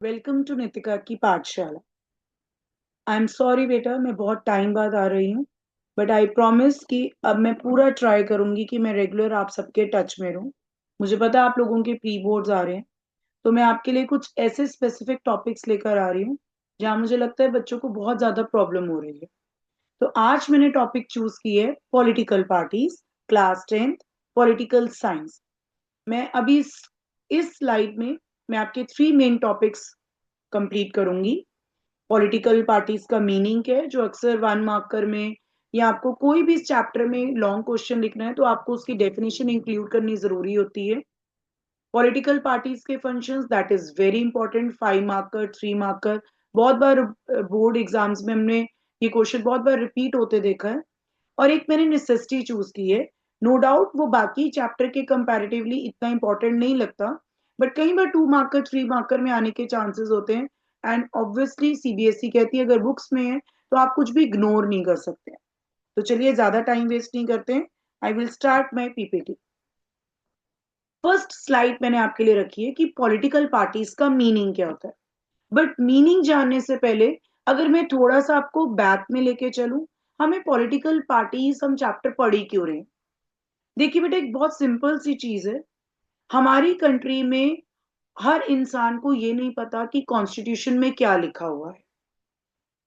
Welcome to Nitika की पाठशाला। I am sorry बेटा, मैं बहुत टाइम बाद आ रही हूँ। बट आई प्रॉमिस कि अब मैं पूरा ट्राई करूंगी कि मैं रेगुलर आप सबके टच में रहूं। मुझे पता है आप लोगों के प्री बोर्ड्स आ रहे हैं, तो मैं आपके लिए कुछ ऐसे स्पेसिफिक टॉपिक्स लेकर आ रही हूँ जहाँ मुझे लगता है बच्चों को बहुत ज्यादा प्रॉब्लम हो रही है। तो आज मैंने टॉपिक चूज की है political parties, class 10th, political science. मैं अभी इस स्लाइड में मैं आपके 3 मेन टॉपिक्स कंप्लीट करूंगी। पॉलिटिकल पार्टीज का मीनिंग क्या है, जो अक्सर 1 मार्कर में या आपको कोई भी चैप्टर में लॉन्ग क्वेश्चन लिखना है तो आपको उसकी डेफिनेशन इंक्लूड करनी जरूरी होती है। पॉलिटिकल पार्टीज के functions, that is very important. 5 marker, 3 marker, बहुत बार बोर्ड एग्जाम्स में हमने ये क्वेश्चन बहुत बार रिपीट होते देखा है। और एक मैंने नेसेसिटी चूज की है। नो डाउट वो बाकी चैप्टर के कंपैरेटिवली इतना इंपॉर्टेंट नहीं लगता, बट कई बार 2 मार्कर, 3 मार्कर में आने के चांसेस होते हैं। एंड ऑब्वियसली सीबीएसई कहती है अगर बुक्स में है तो आप कुछ भी इग्नोर नहीं कर सकते। तो चलिए ज्यादा टाइम वेस्ट नहीं करते हैं। I will start my PPT. First slide मैंने आपके लिए रखी है कि पॉलिटिकल पार्टीज का मीनिंग क्या होता है। बट मीनिंग जानने से पहले अगर मैं थोड़ा सा आपको बैक में लेके चलूं, हमें पॉलिटिकल पार्टीज हम चैप्टर पढ़ ही क्यों रहे हैं। देखिए बेटा, एक बहुत सिंपल सी चीज है। हमारी कंट्री में हर इंसान को ये नहीं पता कि कॉन्स्टिट्यूशन में क्या लिखा हुआ है।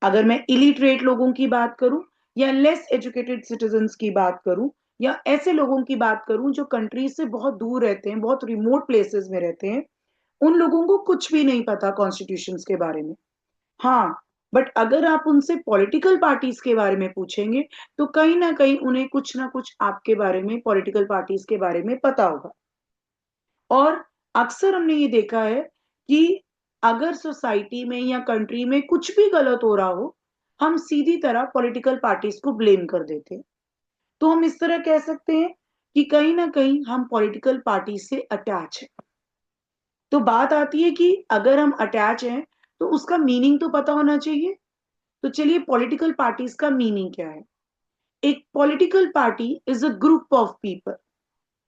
अगर मैं इलिटरेट लोगों की बात करूं या लेस एजुकेटेड सिटीजन्स की बात करूं या ऐसे लोगों की बात करूं जो कंट्री से बहुत दूर रहते हैं, बहुत रिमोट प्लेसेस में रहते हैं, उन लोगों को कुछ भी नहीं पता कॉन्स्टिट्यूशन के बारे में। हाँ, बट अगर आप उनसे पॉलिटिकल पार्टीज के बारे में पूछेंगे तो कहीं ना कहीं उन्हें कुछ ना कुछ आपके बारे में, पॉलिटिकल पार्टीज के बारे में पता होगा। और अक्सर हमने ये देखा है कि अगर सोसाइटी में या कंट्री में कुछ भी गलत हो रहा हो, हम सीधी तरह पॉलिटिकल पार्टीज को ब्लेम कर देते हैं। तो हम इस तरह कह सकते हैं कि कहीं ना कहीं हम पॉलिटिकल पार्टी से अटैच है। तो बात आती है कि अगर हम अटैच हैं तो उसका मीनिंग तो पता होना चाहिए। तो चलिए, पॉलिटिकल पार्टीज का मीनिंग क्या है। एक political party is a group of people.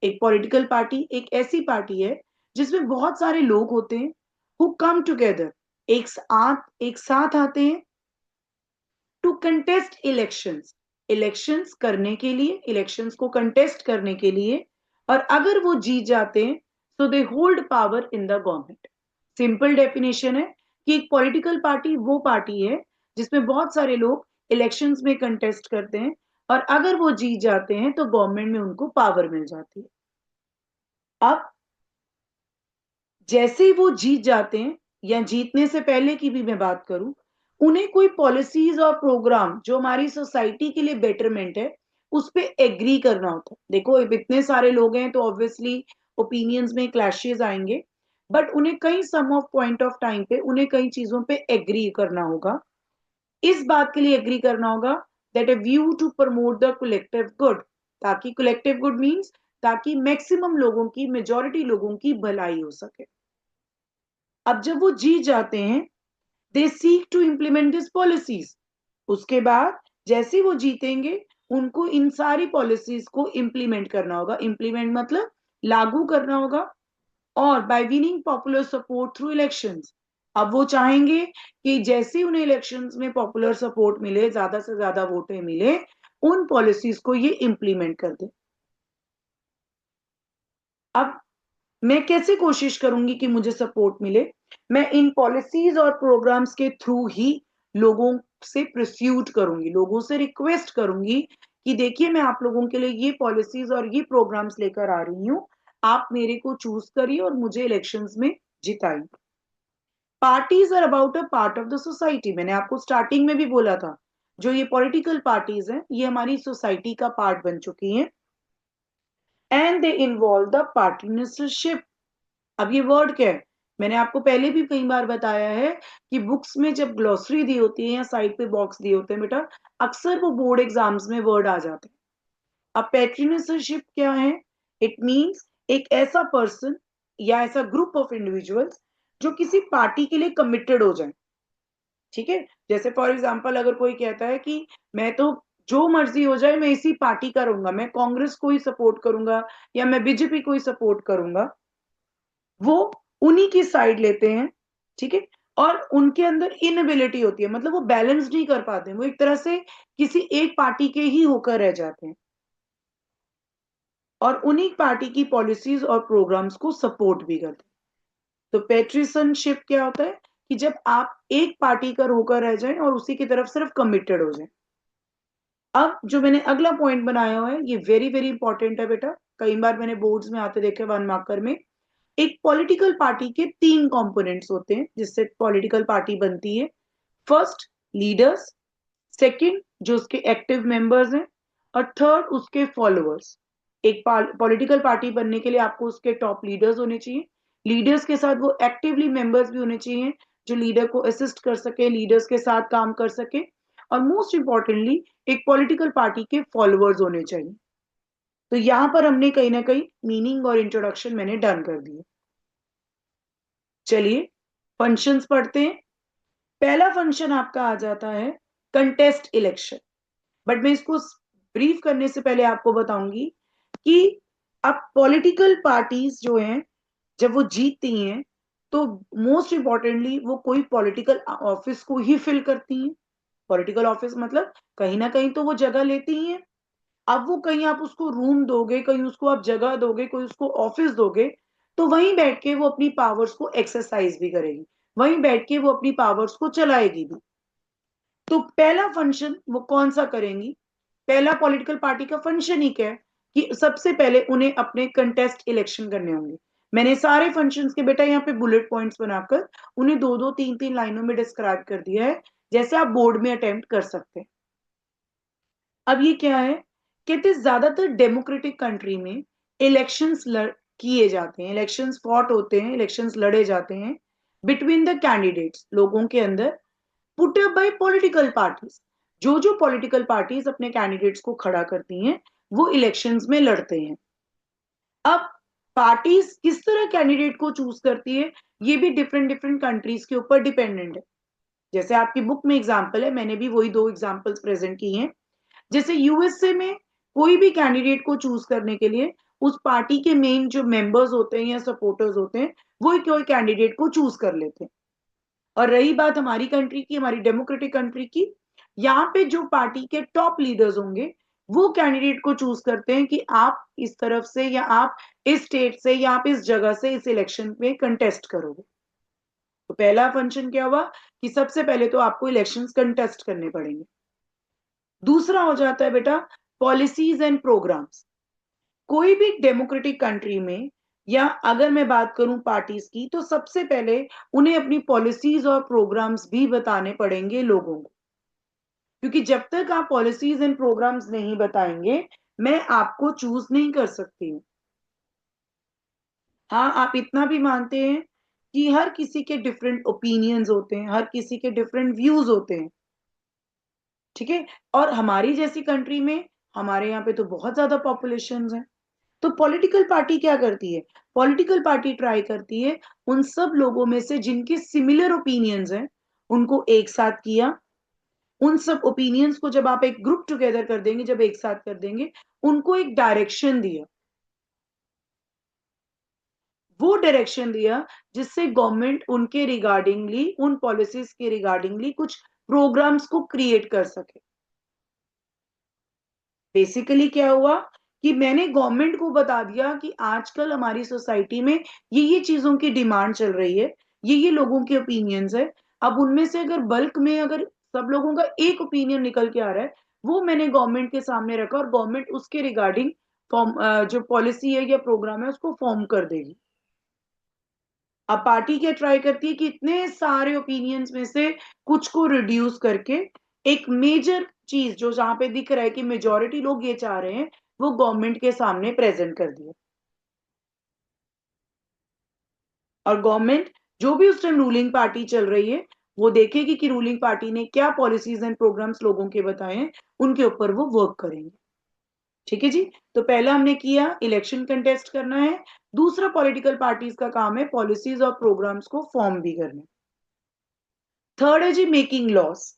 एक पॉलिटिकल पार्टी एक ऐसी पार्टी है जिसमें बहुत सारे लोग होते हैं, हु कम टुगेदर, एक साथ आते हैं टू कंटेस्ट इलेक्शंस, इलेक्शंस करने के लिए, इलेक्शंस को कंटेस्ट करने के लिए। और अगर वो जीत जाते हैं तो they hold power in the government. Simple definition है कि एक पॉलिटिकल पार्टी वो पार्टी है जिसमें बहुत सारे लोग इलेक्शंस में कंटेस्ट करते हैं, और अगर वो जीत जाते हैं तो गवर्नमेंट में उनको पावर मिल जाती है। अब जैसे ही वो जीत जाते हैं या जीतने से पहले की भी मैं बात करूं, उन्हें कोई पॉलिसीज और प्रोग्राम जो हमारी सोसाइटी के लिए बेटरमेंट है उस पे एग्री करना होता है। देखो, अब इतने सारे लोग हैं तो ऑब्वियसली ओपिनियंस में क्लैशेस आएंगे, बट उन्हें कई सम ऑफ पॉइंट ऑफ टाइम पे उन्हें कई चीजों पे एग्री करना होगा। इस बात के लिए एग्री करना होगा that a view to promote the collective good. ताकि कलेक्टिव गुड मीन्स ताकि मैक्सिमम लोगों की, मेजोरिटी लोगों की भलाई हो सके। अब जब वो जीत जाते हैं, they seek to implement this policies. उसके बाद जैसे वो जीतेंगे, उनको इन सारी पॉलिसीज को इम्प्लीमेंट करना होगा। इम्प्लीमेंट मतलब लागू करना होगा। और bye winning popular support through elections. अब वो चाहेंगे कि जैसे उन्हें इलेक्शंस में पॉपुलर सपोर्ट मिले, ज्यादा से ज्यादा वोटें मिले, उन पॉलिसीज को ये इम्प्लीमेंट कर दे। अब मैं कैसे कोशिश करूंगी कि मुझे सपोर्ट मिले। मैं इन पॉलिसीज और प्रोग्राम्स के थ्रू ही लोगों से प्रस्यूट करूंगी, लोगों से रिक्वेस्ट करूंगी कि देखिए, मैं आप लोगों के लिए ये पॉलिसीज और ये प्रोग्राम्स लेकर आ रही हूँ, आप मेरे को चूज करिए और मुझे इलेक्शंस में जिताइए। Parties are about a part of the society. मैंने आपको स्टार्टिंग में भी बोला था, जो ये पॉलिटिकल पार्टीज हैं ये हमारी सोसाइटी का पार्ट बन चुकी हैं। And they involve the partnership. अब ये वर्ड क्या है, मैंने आपको पहले भी कई बार बताया है कि बुक्स में जब ग्लोसरी दी होती है या साइड पे बॉक्स दिए होते हैं बेटा, अक्सर वो बोर्ड एग्जाम्स में वर्ड आ जाते हैं। अब पैट्रिनरशिप क्या है? इट मींस एक ऐसा पर्सन या ऐसा ग्रुप ऑफ इंडिविजुअल्स जो किसी पार्टी के लिए कमिटेड हो जाए। ठीक है, जैसे फॉर एग्जांपल अगर कोई कहता है कि मैं तो जो मर्जी हो जाए मैं इसी पार्टी का रहूंगा, मैं कांग्रेस को ही सपोर्ट करूंगा या मैं बीजेपी को ही सपोर्ट करूंगा, वो उन्हीं की साइड लेते हैं ठीक है। और उनके अंदर इनएबिलिटी होती है, मतलब वो बैलेंस नहीं कर पाते, वो एक तरह से किसी एक पार्टी के ही होकर रह जाते हैं और उन्हीं पार्टी की पॉलिसीज और प्रोग्राम्स को सपोर्ट भी करते हैं। तो पेट्रिसनशिप क्या होता है कि जब आप एक पार्टी का होकर रह जाएं और उसी की तरफ सिर्फ कमिटेड हो जाएं। अब जो मैंने अगला पॉइंट बनाया हुआ है ये वेरी वेरी इंपॉर्टेंट है बेटा, कई बार मैंने बोर्ड्स में आते देखे 1 मार्कर में। एक पॉलिटिकल पार्टी के 3 कंपोनेंट्स होते हैं जिससे पॉलिटिकल पार्टी बनती है। First, leaders. सेकंड, जो उसके एक्टिव मेंबर्स हैं। और थर्ड, उसके फॉलोअर्स। एक पॉलिटिकल पार्टी बनने के लिए आपको उसके टॉप लीडर्स होने चाहिए। लीडर्स के साथ वो एक्टिवली मेंबर्स भी होने चाहिए जो लीडर को असिस्ट कर सके, लीडर्स के साथ काम कर सके। और मोस्ट इंपॉर्टेंटली एक पॉलिटिकल पार्टी के फॉलोअर्स होने चाहिए। तो यहां पर हमने कहीं ना कहीं मीनिंग और इंट्रोडक्शन मैंने डन कर दिए। चलिए फंक्शंस पढ़ते हैं। पहला फंक्शन आपका आ जाता है कंटेस्ट इलेक्शन। बट मैं इसको ब्रीफ करने से पहले आपको बताऊंगी कि अब पॉलिटिकल पार्टीज जो हैं जब वो जीतती हैं तो मोस्ट इंपॉर्टेंटली वो कोई पॉलिटिकल ऑफिस को ही फिल करती हैं। पॉलिटिकल ऑफिस मतलब कहीं ना कहीं तो वो जगह लेती ही हैं। अब वो कहीं आप उसको रूम दोगे, कहीं उसको आप जगह दोगे, कोई उसको ऑफिस दोगे, तो वहीं बैठ के वो अपनी पावर्स को एक्सरसाइज भी करेगी, वहीं बैठ के वो अपनी पावर्स को चलाएगी भी। तो पहला फंक्शन वो कौन सा करेंगी? पहला पॉलिटिकल पार्टी का फंक्शन ही क्या है कि सबसे पहले उन्हें अपने कंटेस्ट इलेक्शन करने होंगे। मैंने सारे फंक्शंस के बेटा यहाँ पे बुलेट पॉइंट्स बनाकर उन्हें 2-2 3-3 लाइनों में डिस्क्राइब कर दिया है, जैसे आप बोर्ड में अटेम्प्ट कर सकते हैं। अब ये क्या है, कहते हैं ज्यादातर डेमोक्रेटिक कंट्री में इलेक्शंस किए जाते हैं, इलेक्शंस फॉट होते हैं, इलेक्शंस लड़े जाते हैं बिटवीन द कैंडिडेट्स, लोगों के अंदर, put up by political parties. जो जो पॉलिटिकल पार्टीज अपने कैंडिडेट्स को खड़ा करती हैं वो इलेक्शंस में लड़ते हैं। अब पार्टीज किस तरह कैंडिडेट को चूज करती है ये भी डिफरेंट डिफरेंट कंट्रीज के ऊपर डिपेंडेंट है। जैसे आपकी बुक में एग्जाम्पल है, मैंने भी वही 2 एग्जाम्पल्स प्रेजेंट की हैं। जैसे यूएसए में कोई भी कैंडिडेट को चूज करने के लिए उस पार्टी के मेन जो मेंबर्स होते हैं या सपोर्टर्स होते हैं वो कोई कैंडिडेट को चूज कर लेते हैं। और रही बात हमारी कंट्री की, हमारी डेमोक्रेटिक कंट्री की, यहाँ पे जो पार्टी के टॉप लीडर्स होंगे वो कैंडिडेट को चूज करते हैं कि आप इस तरफ से या आप इस स्टेट से या आप इस जगह से इस इलेक्शन में कंटेस्ट करोगे। तो पहला फंक्शन क्या हुआ कि सबसे पहले तो आपको इलेक्शंस कंटेस्ट करने पड़ेंगे। दूसरा हो जाता है बेटा पॉलिसीज एंड प्रोग्राम्स। कोई भी डेमोक्रेटिक कंट्री में या अगर मैं बात करूं पार्टीज की तो सबसे पहले उन्हें अपनी पॉलिसीज और प्रोग्राम्स भी बताने पड़ेंगे लोगों को, क्योंकि जब तक आप पॉलिसीज एंड प्रोग्राम्स नहीं बताएंगे मैं आपको चूज नहीं कर सकती हूँ। हाँ, आप इतना भी मानते हैं कि हर किसी के डिफरेंट ओपिनियंस होते हैं, हर किसी के डिफरेंट व्यूज होते हैं, ठीक है। और हमारी जैसी कंट्री में हमारे यहाँ पे तो बहुत ज्यादा पॉपुलेशन है। तो पॉलिटिकल पार्टी क्या करती है, पॉलिटिकल पार्टी ट्राई करती है उन सब लोगों में से जिनके सिमिलर ओपिनियंस हैं उनको एक साथ किया। उन सब ओपिनियंस को जब आप एक ग्रुप टुगेदर कर देंगे, जब एक साथ कर देंगे, उनको एक डायरेक्शन दिया, वो डायरेक्शन दिया जिससे गवर्नमेंट उनके रिगार्डिंगली, उन पॉलिसीज के रिगार्डिंगली कुछ प्रोग्राम्स को क्रिएट कर सके। बेसिकली क्या हुआ कि मैंने गवर्नमेंट को बता दिया कि आजकल हमारी सोसाइटी में ये चीजों की डिमांड चल रही है, ये लोगों के ओपिनियंस है। अब उनमें से अगर बल्क में अगर सब लोगों का एक ओपिनियन निकल के आ रहा है वो मैंने गवर्नमेंट के सामने रखा और गवर्नमेंट उसके रिगार्डिंग फॉर्म, जो पॉलिसी है या प्रोग्राम है उसको फॉर्म कर देगी। अब पार्टी क्या ट्राई करती है कि इतने सारे ओपिनियंस में से कुछ को रिड्यूस करके एक मेजर चीज जो जहां पे दिख रहा है कि मेजोरिटी लोग ये चाह रहे हैं वो गवर्नमेंट के सामने प्रेजेंट कर दिया। और गवर्नमेंट जो भी उस टाइम रूलिंग पार्टी चल रही है वो देखेगी कि रूलिंग पार्टी ने क्या पॉलिसीज एंड प्रोग्राम्स लोगों के बताए हैं, उनके ऊपर वो वर्क करेंगे। ठीक है जी। तो पहला हमने किया इलेक्शन कंटेस्ट करना है। दूसरा पॉलिटिकल पार्टीज का काम है पॉलिसीज और प्रोग्राम्स को फॉर्म भी करना। थर्ड है जी मेकिंग लॉस।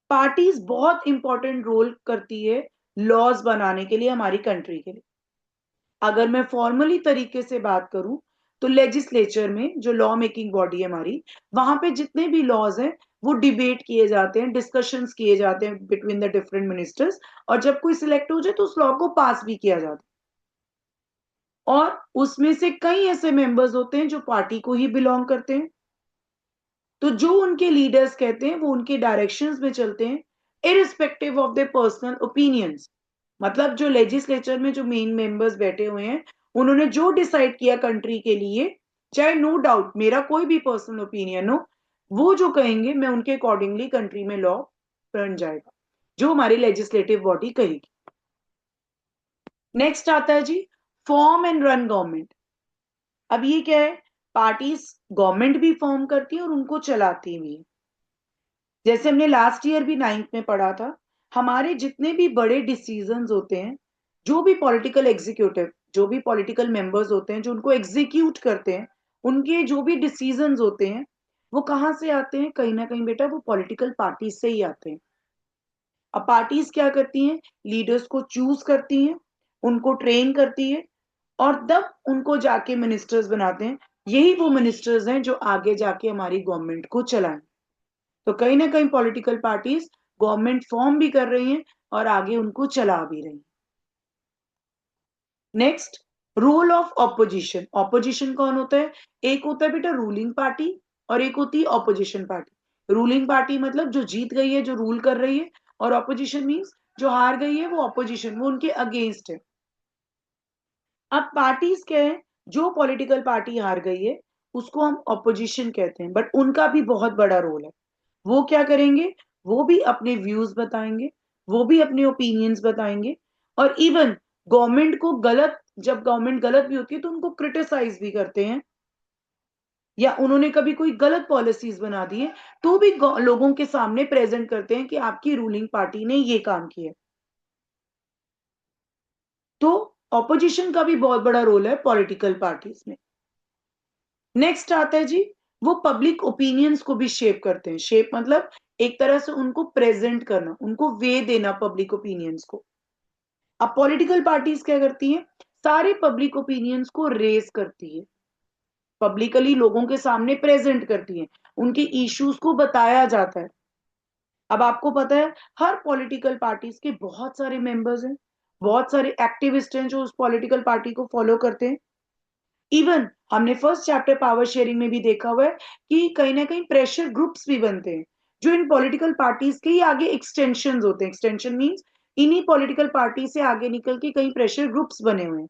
पार्टीज बहुत इंपॉर्टेंट रोल करती है लॉज बनाने के लिए हमारी कंट्री के लिए। अगर मैं फॉर्मली तरीके से बात करूं तो लेजिस्लेचर में जो लॉ मेकिंग बॉडी है हमारी, वहां पे जितने भी लॉज हैं वो डिबेट किए जाते हैं, डिस्कशंस किए जाते हैं बिटवीन द डिफरेंट मिनिस्टर्स, और जब कोई सिलेक्ट हो जाए तो उस लॉ को पास भी किया जाता है। और उसमें से कई ऐसे मेंबर्स होते हैं जो पार्टी को ही बिलोंग करते हैं, तो जो उनके लीडर्स कहते हैं वो उनके डायरेक्शंस में चलते हैं, irrespective of their personal opinions. मतलब जो लेजिस्लेचर में जो मेन मेंबर्स बैठे हुए हैं, उन्होंने जो डिसाइड किया कंट्री के लिए, चाहे नो डाउट मेरा कोई भी पर्सनल ओपिनियन हो, वो जो कहेंगे मैं उनके अकॉर्डिंगली कंट्री में लॉ बन जाएगा, जो हमारी लेजिस्लेटिव बॉडी कहेगी। नेक्स्ट आता है जी, फॉर्म एंड रन गवर्नमेंट। अब ये क्या है, पार्टीज गवर्नमेंट भी फॉर्म करती है और उनको चलाती भी है। जैसे हमने लास्ट ईयर भी 9th में पढ़ा था, हमारे जितने भी बड़े डिसीजंस होते हैं, जो भी पॉलिटिकल एग्जीक्यूटिव, जो भी पॉलिटिकल मेंबर्स होते हैं जो उनको एग्जीक्यूट करते हैं, उनके जो भी डिसीजंस होते हैं, वो कहाँ से आते हैं? कहीं ना कहीं बेटा वो पॉलिटिकल पार्टीज से ही आते हैं। अब पार्टीज क्या करती हैं? लीडर्स को चूज करती हैं, उनको ट्रेन करती है, और तब उनको जाके मिनिस्टर्स बनाते हैं। यही वो मिनिस्टर्स हैं जो आगे जाके हमारी गवर्नमेंट को चलाएं। तो कहीं ना कहीं पॉलिटिकल पार्टीज गवर्नमेंट फॉर्म भी कर रही हैं और आगे उनको चला भी रही हैं। Next, role of opposition. Opposition कौन होता है? एक होता है बेटा रूलिंग पार्टी, और एक होती है ऑपोजिशन पार्टी। रूलिंग पार्टी मतलब जो जीत गई है, जो रूल कर रही है, और ऑपोजिशन मीन्स जो हार गई है, वो ऑपोजिशन, वो उनके अगेंस्ट है। अब पार्टीज क्या है? जो पॉलिटिकल पार्टी हार गई है उसको हम ऑपोजिशन कहते हैं, बट उनका भी बहुत बड़ा रोल है। वो क्या करेंगे? वो भी अपने व्यूज बताएंगे, वो भी अपने ओपिनियंस बताएंगे, और इवन गवर्नमेंट को गलत, जब गवर्नमेंट गलत भी होती है तो उनको क्रिटिसाइज भी करते हैं, या उन्होंने कभी कोई गलत पॉलिसीज बना दी है तो भी लोगों के सामने प्रेजेंट करते हैं कि आपकी रूलिंग पार्टी ने ये काम किया। तो ऑपोजिशन का भी बहुत बड़ा रोल है पॉलिटिकल पार्टीज में। नेक्स्ट आता है जी, वो पब्लिक ओपिनियंस को भी शेप करते हैं। शेप मतलब एक तरह से उनको प्रेजेंट करना, उनको वे देना पब्लिक ओपिनियंस को। अब पॉलिटिकल पार्टीज क्या करती हैं? सारे पब्लिक ओपिनियंस को रेज करती है, पब्लिकली लोगों के सामने प्रेजेंट करती है, उनके इश्यूज को बताया जाता है। अब आपको पता है हर पॉलिटिकल पार्टीज के बहुत सारे मेंबर्स हैं, बहुत सारे एक्टिविस्ट हैं जो उस पॉलिटिकल पार्टी को फॉलो करते हैं। इवन हमने फर्स्ट चैप्टर पावर शेयरिंग में भी देखा हुआ है कि कहीं ना कहीं प्रेशर ग्रुप्स भी बनते हैं, जो इन पॉलिटिकल पार्टीज के ही आगे एक्सटेंशन होते हैं। एक्सटेंशन मीन्स इन्हीं पॉलिटिकल पार्टी से आगे निकल के कई प्रेशर ग्रुप्स बने हुए हैं।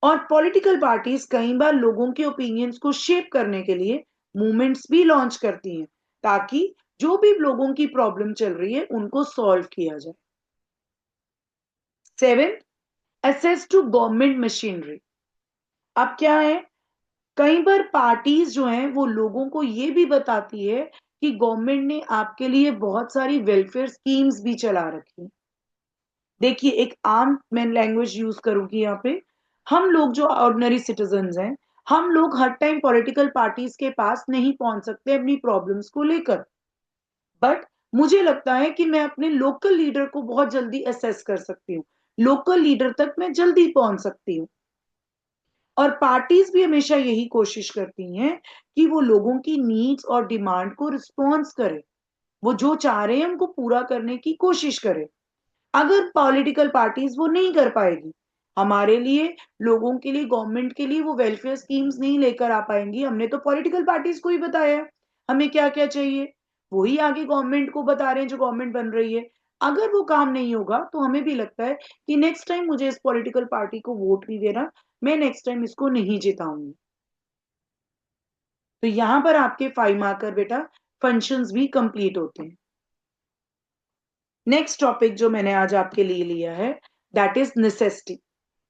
और पॉलिटिकल पार्टीज कई बार लोगों के ओपिनियंस को शेप करने के लिए मूवमेंट्स भी लॉन्च करती हैं, ताकि जो भी लोगों की प्रॉब्लम चल रही है उनको सॉल्व किया जाए। Seventh, access to government machinery. अब क्या है, कई बार पार्टीज जो हैं वो लोगों को ये भी बताती है कि गवर्नमेंट ने आपके लिए बहुत सारी वेलफेयर स्कीम्स भी चला रखी है। देखिए, एक आम मैं लैंग्वेज यूज करूंगी यहाँ पे, हम लोग जो ऑर्डिनरी सिटीजन्स हैं, हम लोग हर टाइम पॉलिटिकल पार्टीज के पास नहीं पहुंच सकते अपनी प्रॉब्लम्स को लेकर, बट मुझे लगता है कि मैं अपने लोकल लीडर को बहुत जल्दी असेस कर सकती हूँ, लोकल लीडर तक मैं जल्दी पहुंच सकती हूँ। और पार्टीज भी हमेशा यही कोशिश करती हैं कि वो लोगों की नीड्स और डिमांड को रिस्पॉन्स करे, वो जो चाह रहे हैं उनको पूरा करने की कोशिश करे। अगर पॉलिटिकल पार्टीज वो नहीं कर पाएगी हमारे लिए, लोगों के लिए, गवर्नमेंट के लिए वो वेलफेयर स्कीम्स नहीं लेकर आ पाएंगी, हमने तो पॉलिटिकल पार्टीज को ही बताया है हमें क्या क्या चाहिए, वही आगे गवर्नमेंट को बता रहे हैं जो गवर्नमेंट बन रही है। अगर वो काम नहीं होगा तो हमें भी लगता है कि नेक्स्ट टाइम मुझे इस पॉलिटिकल पार्टी को वोट नहीं देना, मैं नेक्स्ट टाइम इसको नहीं जिताऊंगी। तो यहां पर आपके 5 मार्कर बेटा फंक्शंस भी कंप्लीट होते हैं। नेक्स्ट टॉपिक जो मैंने आज आपके लिए लिया है, दैट इज नेसेसिटी।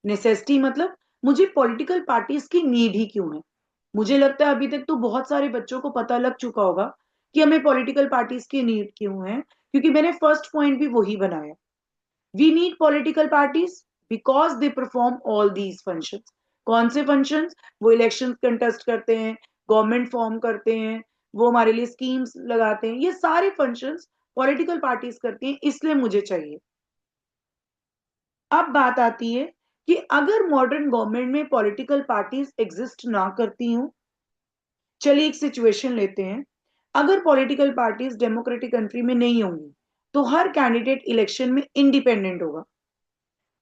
नेसेसिटी मतलब मुझे पॉलिटिकल पार्टीज की नीड ही क्यों है। मुझे लगता है अभी तक तो बहुत सारे बच्चों को पता लग चुका होगा कि हमें पॉलिटिकल पार्टीज की नीड क्यों है, क्योंकि मैंने फर्स्ट पॉइंट भी वही बनाया। We need political parties because they perform all these functions. कौन से फंक्शंस? वो इलेक्शन कंटेस्ट करते हैं, गवर्नमेंट फॉर्म करते हैं, वो हमारे लिए स्कीम्स लगाते हैं, ये सारे फंक्शंस पॉलिटिकल पार्टीज करती हैं, इसलिए मुझे चाहिए। अब बात आती है कि अगर मॉडर्न गवर्नमेंट में पॉलिटिकल पार्टीज एग्जिस्ट ना करती हूं, चलिए एक सिचुएशन लेते हैं, अगर पॉलिटिकल पार्टीज डेमोक्रेटिक कंट्री में नहीं होंगी तो हर कैंडिडेट इलेक्शन में इंडिपेंडेंट होगा,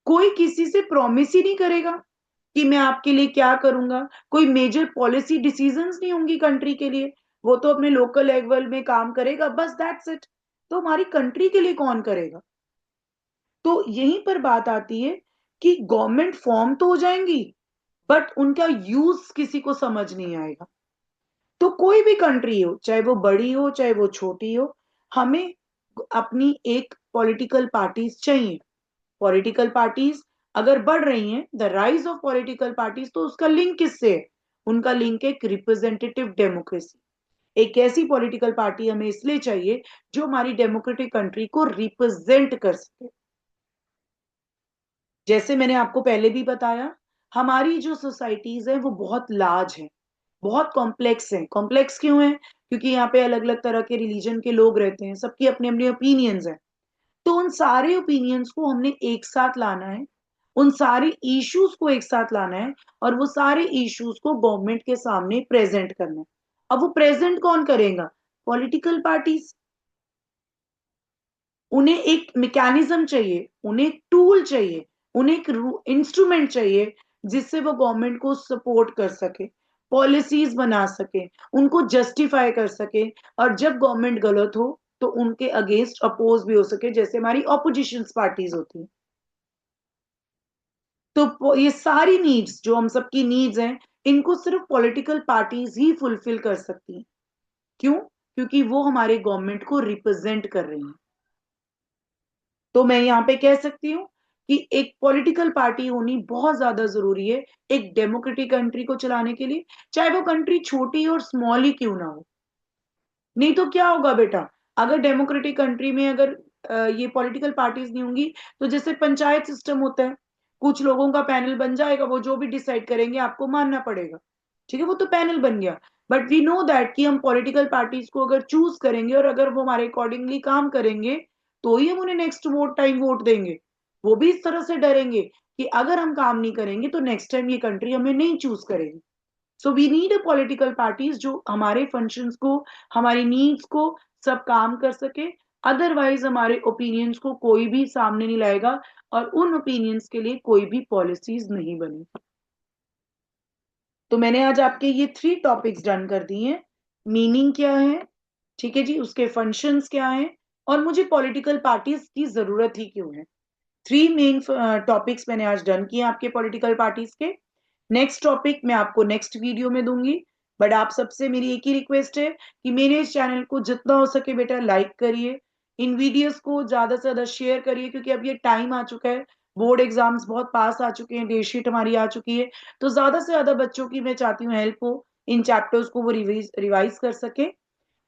कोई किसी से प्रॉमिस ही नहीं करेगा कि मैं आपके लिए क्या करूंगा, कोई मेजर पॉलिसी डिसीजंस नहीं होंगी कंट्री के लिए, वो तो अपने लोकल लेवल में काम करेगा, बस दैट्स इट। तो हमारी कंट्री के लिए कौन करेगा? तो यहीं पर बात आती है कि गवर्नमेंट फॉर्म तो हो जाएंगी बट उनका यूज किसी को समझ नहीं आएगा। तो कोई भी कंट्री हो, चाहे वो बड़ी हो चाहे वो छोटी हो, हमें अपनी एक पॉलिटिकल पार्टीज चाहिए। पॉलिटिकल पार्टीज अगर बढ़ रही हैं, the rise of political parties, तो उसका लिंक किससे है? उनका लिंक है एक रिप्रेजेंटेटिव डेमोक्रेसी। एक ऐसी पॉलिटिकल पार्टी हमें इसलिए चाहिए जो हमारी डेमोक्रेटिक कंट्री को रिप्रेजेंट कर सके। जैसे मैंने आपको पहले भी बताया, हमारी जो सोसाइटीज है वो बहुत लार्ज है, बहुत कॉम्प्लेक्स है। कॉम्प्लेक्स क्यों है? क्योंकि यहाँ पे अलग अलग तरह के रिलीजन के लोग रहते हैं, सबकी अपने अपने ओपिनियंस हैं। तो उन सारे ओपिनियंस को हमने एक साथ लाना है, उन सारे इश्यूज को एक साथ लाना है, और वो सारे इश्यूज को गवर्नमेंट के सामने प्रेजेंट करना है। अब वो प्रेजेंट कौन करेगा? Political parties. उन्हें एक मैकेनिज्म चाहिए, उन्हें एक टूल चाहिए, उन्हें एक इंस्ट्रूमेंट चाहिए जिससे वो गवर्नमेंट को सपोर्ट कर सके, पॉलिसीज बना सके, उनको जस्टिफाई कर सके, और जब गवर्नमेंट गलत हो तो उनके अगेंस्ट अपोज भी हो सके, जैसे हमारी ऑपोजिशन पार्टीज होती हैं। तो ये सारी नीड्स जो हम सबकी नीड्स हैं, इनको सिर्फ पॉलिटिकल पार्टीज ही फुलफिल कर सकती हैं। क्यों? क्योंकि वो हमारे गवर्नमेंट को रिप्रेजेंट कर रही हैं। तो मैं यहाँ पे कह सकती हूँ कि एक पॉलिटिकल पार्टी होनी बहुत ज्यादा जरूरी है एक डेमोक्रेटिक कंट्री को चलाने के लिए, चाहे वो कंट्री छोटी और स्मॉल ही क्यों ना हो। नहीं तो क्या होगा बेटा, अगर डेमोक्रेटिक कंट्री में अगर ये पॉलिटिकल पार्टीज नहीं होंगी, तो जैसे पंचायत सिस्टम होता है, कुछ लोगों का पैनल बन जाएगा, वो जो भी डिसाइड करेंगे आपको मानना पड़ेगा। ठीक है, वो तो पैनल बन गया। बट वी नो दैट कि हम पॉलिटिकल पार्टीज को अगर चूज करेंगे और अगर वो हमारे अकॉर्डिंगली काम करेंगे, तो ही हम उन्हें नेक्स्ट वोट टाइम वोट देंगे। वो भी इस तरह से डरेंगे कि अगर हम काम नहीं करेंगे तो नेक्स्ट टाइम ये कंट्री हमें नहीं चूज करेगी। So we need a political parties जो हमारे फंक्शंस को, हमारी नीड्स को सब काम कर सके। अदरवाइज हमारे ओपिनियंस को कोई भी सामने नहीं लाएगा और उन ओपिनियंस के लिए कोई भी पॉलिसीज नहीं बनी। तो मैंने आज आपके ये 3 टॉपिक्स डन कर दिए हैं। मीनिंग क्या है, ठीक है जी, उसके फंक्शंस क्या हैं, और मुझे पॉलिटिकल पार्टीज की जरूरत ही क्यों है। 3 मेन टॉपिक्स मैंने आज डन किए आपके पॉलिटिकल पार्टीज के। नेक्स्ट टॉपिक मैं आपको नेक्स्ट वीडियो में दूंगी। बट आप सबसे मेरी एक ही रिक्वेस्ट है कि मेरे इस चैनल को जितना हो सके बेटा लाइक करिए, इन वीडियोस को ज्यादा से ज्यादा शेयर करिए, क्योंकि अब ये टाइम आ चुका है, बोर्ड एग्जाम्स बहुत पास आ चुके हैं, डेटशीट हमारी आ चुकी है। तो ज्यादा से ज्यादा बच्चों की मैं चाहती हूँ हेल्प हो, इन चैप्टर्स को वो रिवाइज कर सके।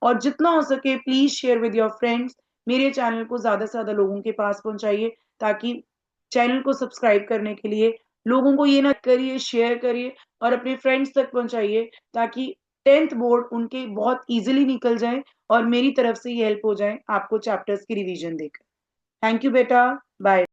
और जितना हो सके please share with your friends, मेरे चैनल को ज्यादा से ज्यादा लोगों के पास पहुंचाइए, ताकि चैनल को सब्सक्राइब करने के लिए लोगों को ये ना करिए, शेयर करिए और अपने फ्रेंड्स तक पहुंचाइए, ताकि 10th बोर्ड उनके बहुत इजीली निकल जाए और मेरी तरफ से ये हेल्प हो जाए आपको चैप्टर्स की रिवीजन देकर। थैंक यू बेटा, बाय।